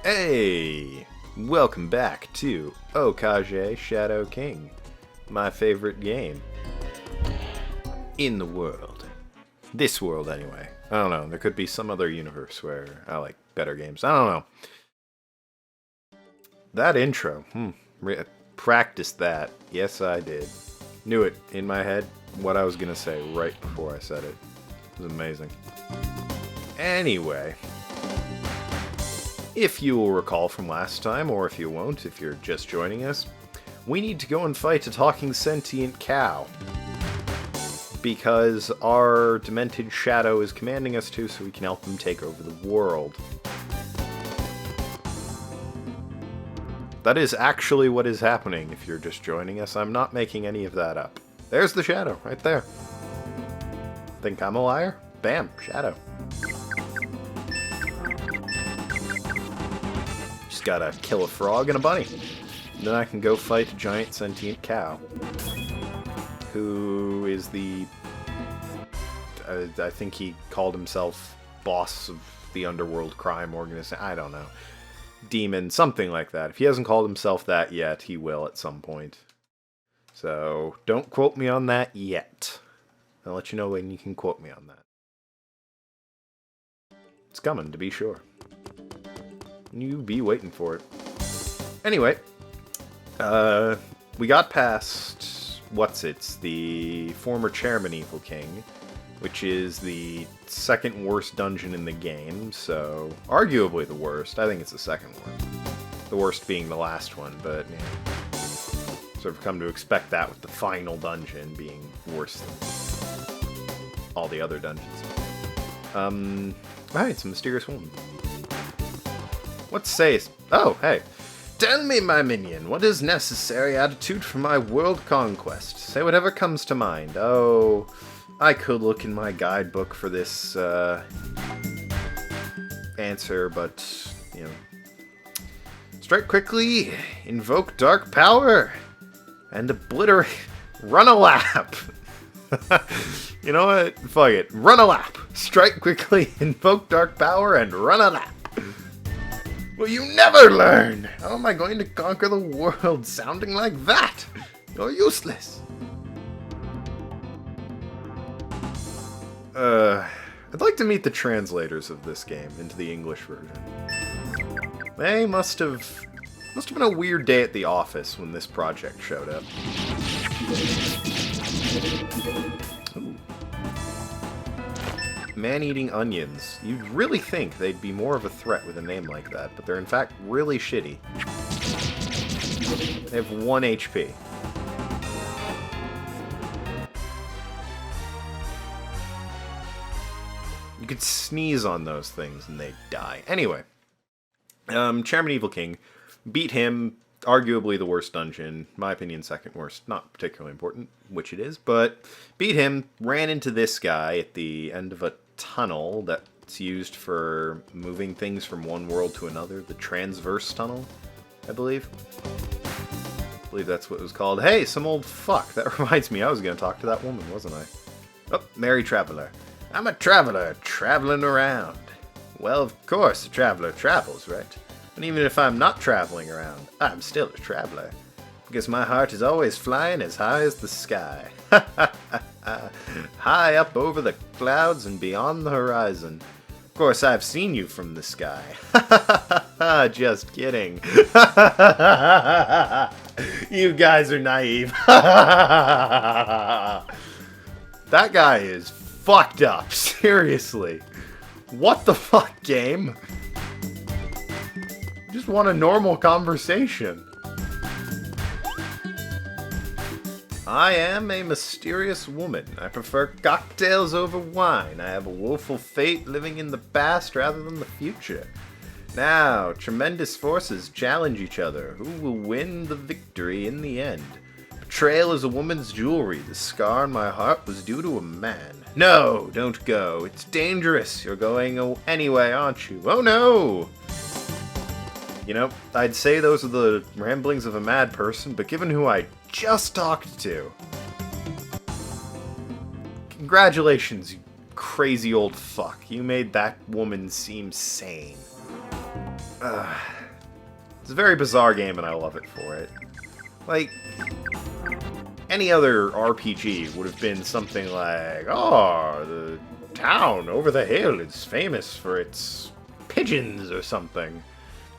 Hey! Welcome back to Okage Shadow King, my favorite game in the world. This world, anyway. I don't know, there could be some other universe where I like better games. I don't know. That intro, practiced that. Yes, I did. Knew it in my head, what I was gonna say right before I said it. It was amazing. Anyway, if you will recall from last time, or if you won't, if you're just joining us, we need to go and fight a talking sentient cow. Because our demented shadow is commanding us to, so we can help him take over the world. That is actually what is happening if you're just joining us. I'm not making any of that up. There's the shadow, right there. Think I'm a liar? Bam, shadow. Just gotta kill a frog and a bunny. And then I can go fight a giant sentient cow. Who is the... I think he called himself boss of the underworld crime organization. I don't know. Demon, something like that. If he hasn't called himself that yet, he will at some point. So, don't quote me on that yet. I'll let you know when you can quote me on that. It's coming, to be sure. You be waiting for it. Anyway, we got past... the former Chairman Evil King, which is the second worst dungeon in the game, so arguably the worst. I think it's the second one. The worst being the last one, but yeah. Sort of come to expect that with the final dungeon being worse than all the other dungeons. Alright, it's a mysterious woman. What says? Oh, hey. Tell me, my minion, what is necessary attitude for my world conquest? Say whatever comes to mind. Oh, I could look in my guidebook for this, answer, but, you know. Strike quickly, invoke dark power, and obliterate... Run a lap! You know what? Fuck it. Run a lap! Strike quickly, invoke dark power, and run a lap! Will you never learn? How am I going to conquer the world sounding like that? You're useless. I'd like to meet the translators of this game into the English version. They must have been a weird day at the office when this project showed up. Ooh. Man-eating onions. You'd really think they'd be more of a threat with a name like that, but they're in fact really shitty. They have 1 HP. You could sneeze on those things and they'd die. Anyway, Chairman Evil King, beat him, arguably the worst dungeon, my opinion second worst, not particularly important, which it is, but beat him, ran into this guy at the end of a tunnel that's used for moving things from one world to another, the transverse tunnel, I believe. I believe that's what it was called. Hey, some old fuck. That reminds me, I was going to talk to that woman, wasn't I? Oh, merry traveler. I'm a traveler, traveling around. Well, of course, a traveler travels, right? And even if I'm not traveling around, I'm still a traveler. Because my heart is always flying as high as the sky. High up over the clouds and beyond the horizon. Of course, I've seen you from the sky. Just kidding. You guys are naive. That guy is fucked up. Seriously. What the fuck, game? Just want a normal conversation. I am a mysterious woman. I prefer cocktails over wine. I have a woeful fate living in the past rather than the future. Now, tremendous forces challenge each other. Who will win the victory in the end? Betrayal is a woman's jewelry. The scar on my heart was due to a man. No, don't go. It's dangerous. You're going anyway, aren't you? Oh no! You know, I'd say those are the ramblings of a mad person, but given who I just talked to... Congratulations, you crazy old fuck. You made that woman seem sane. It's a very bizarre game, and I love it for it. Like, any other RPG would have been something like, oh, the town over the hill is famous for its pigeons or something.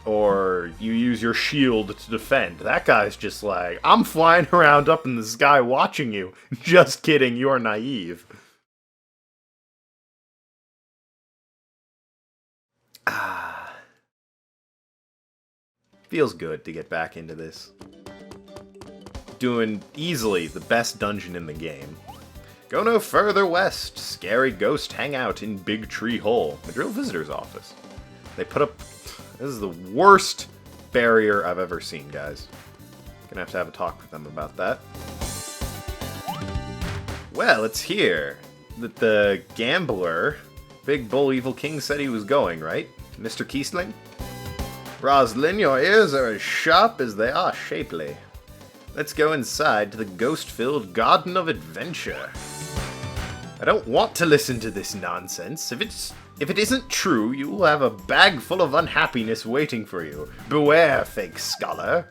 Or you use your shield to defend. That guy's just like, I'm flying around up in the sky watching you. Just kidding, you're naive. Feels good to get back into this. Doing easily the best dungeon in the game. Go no further west. Scary ghost hangout in Big Tree Hole. Madrill Visitor's Office. They put up... This is the worst barrier I've ever seen, guys. Gonna have a talk with them about that. Well, it's here. The gambler, Big Bull Evil King said he was going, right? Mr. Kiesling? Roslyn, your ears are as sharp as they are shapely. Let's go inside to the ghost-filled Garden of Adventure. I don't want to listen to this nonsense. If it isn't true, you will have a bag full of unhappiness waiting for you. Beware, fake scholar.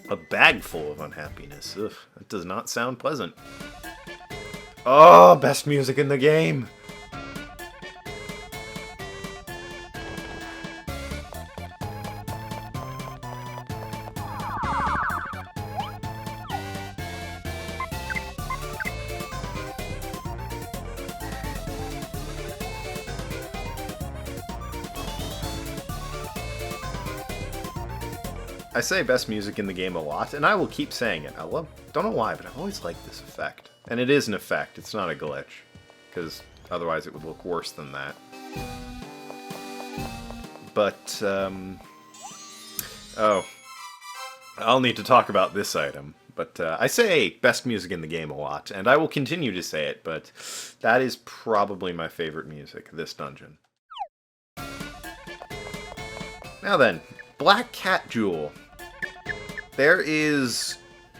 A bag full of unhappiness. Ugh, that does not sound pleasant. Oh, best music in the game. I say best music in the game a lot, and I will keep saying it. Don't know why, but I've always liked this effect. And it is an effect, it's not a glitch. Because otherwise it would look worse than that. But, oh. I'll need to talk about this item. But I say best music in the game a lot, and I will continue to say it, but that is probably my favorite music, this dungeon. Now then, Black Cat Jewel. There is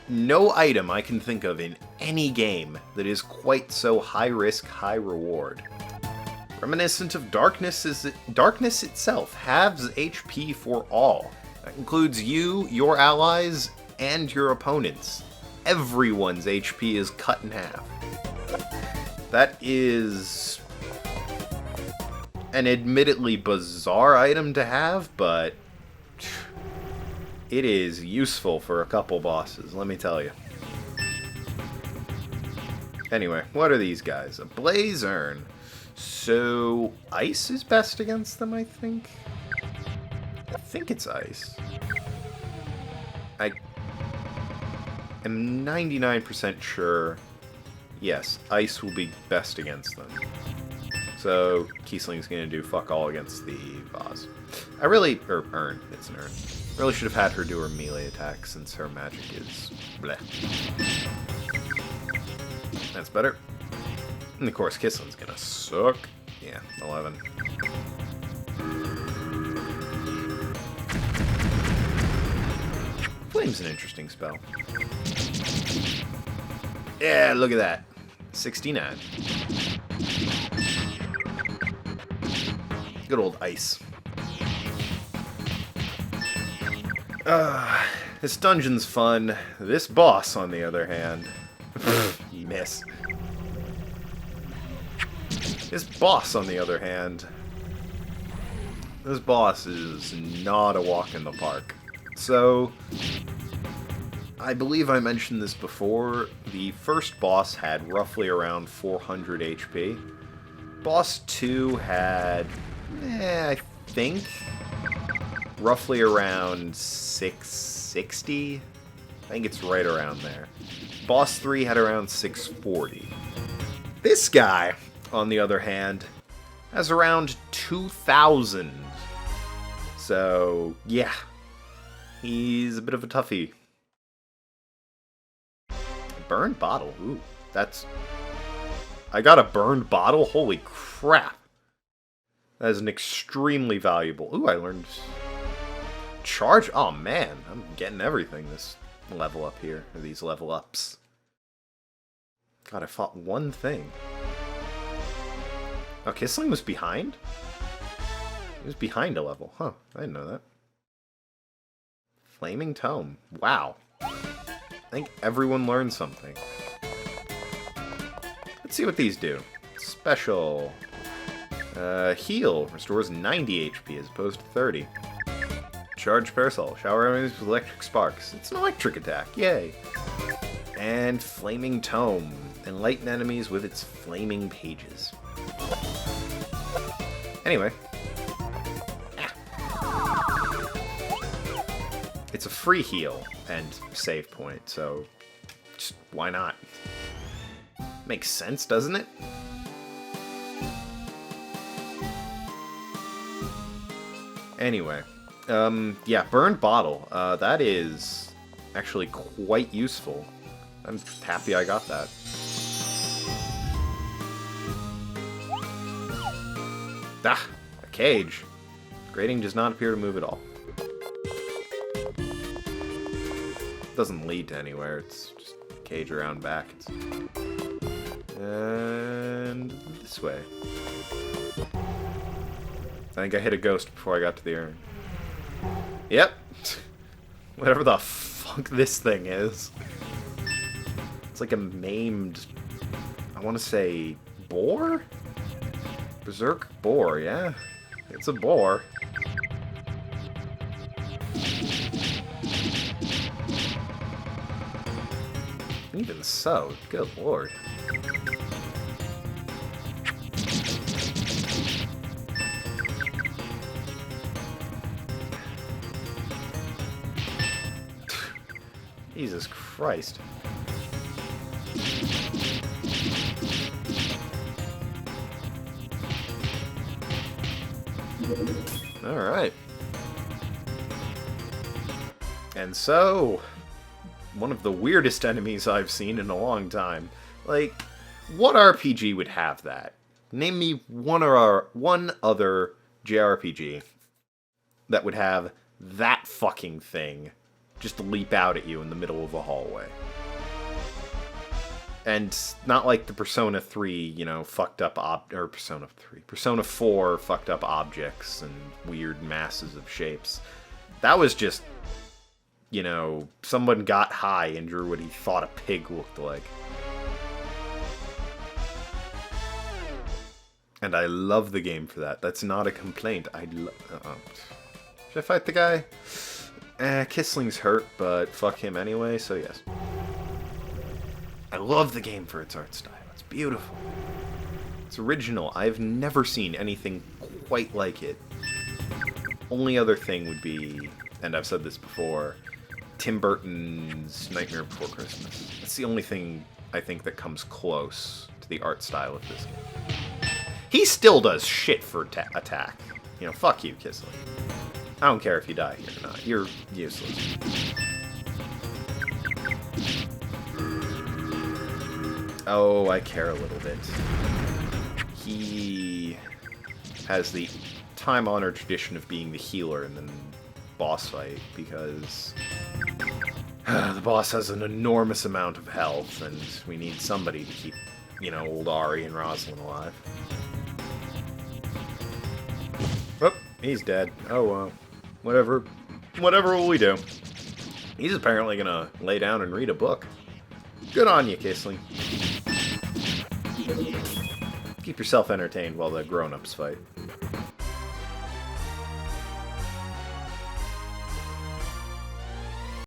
no item I can think of in any game that is quite so high risk, high reward. Reminiscent of Darkness itself halves HP for all. That includes you, your allies, and your opponents. Everyone's HP is cut in half. That is an admittedly bizarre item to have, but it is useful for a couple bosses, let me tell you. Anyway, what are these guys? A Blaze Urn. So, ice is best against them, I think? I think it's ice. I am 99% sure, yes, ice will be best against them. So, Kiesling's gonna do fuck all against the vase. Urn, it's an urn. Really should have had her do her melee attack since her magic is bleh. That's better. And of course, Kisling's gonna suck. Yeah, 11. Flame's an interesting spell. Yeah, look at that. 69. Good old ice. This dungeon's fun. This boss, on the other hand... you miss. This boss, on the other hand... This boss is not a walk in the park. So... I believe I mentioned this before. The first boss had roughly around 400 HP. Boss 2 had... I think... roughly around 660. I think it's right around there. Boss 3 had around 640. This guy, on the other hand, has around 2,000. So, yeah. He's a bit of a toughie. Burned bottle. Ooh, that's... I got a burned bottle? Holy crap. That is an extremely valuable... Ooh, I learned... Charge? Oh man, I'm getting everything this level up here, or these level ups. God, I fought one thing. Oh, Kisling was behind? He was behind a level. Huh, I didn't know that. Flaming Tome. Wow. I think everyone learned something. Let's see what these do. Special. Heal. Restores 90 HP as opposed to 30. Charge Parasol. Shower enemies with electric sparks. It's an electric attack. Yay. And Flaming Tome. Enlighten enemies with its flaming pages. Anyway. It's a free heal and save point, so just why not? Makes sense, doesn't it? Anyway, yeah, Burned Bottle. That is actually quite useful. I'm happy I got that. Ah, a cage. Grading does not appear to move at all. Doesn't lead to anywhere. It's just a cage around back. And this way. I think I hit a ghost before I got to the urn. Yep. Whatever the fuck this thing is. It's like a maimed, I want to say, boar? Berserk boar, yeah. It's a boar. Even so, good lord. Jesus Christ. Alright. And so, one of the weirdest enemies I've seen in a long time. Like, what RPG would have that? Name me one other JRPG that would have that fucking thing just leap out at you in the middle of a hallway. And not like the Persona 3, you know, fucked up Persona 4 fucked up objects and weird masses of shapes. That was just, you know, someone got high and drew what he thought a pig looked like. And I love the game for that. That's not a complaint. Should I fight the guy? Kisling's hurt, but fuck him anyway, so yes. I love the game for its art style. It's beautiful. It's original. I've never seen anything quite like it. Only other thing would be, and I've said this before, Tim Burton's Nightmare Before Christmas. That's the only thing I think that comes close to the art style of this game. He still does shit for attack. You know, fuck you, Kisling. I don't care if you die here or not. You're useless. Oh, I care a little bit. He has the time-honored tradition of being the healer in the boss fight, because the boss has an enormous amount of health, and we need somebody to keep, you know, old Ari and Rosalind alive. Oh, he's dead. Oh, well. Whatever will we do? He's apparently gonna lay down and read a book. Good on you, Kisling. Keep yourself entertained while the grown-ups fight.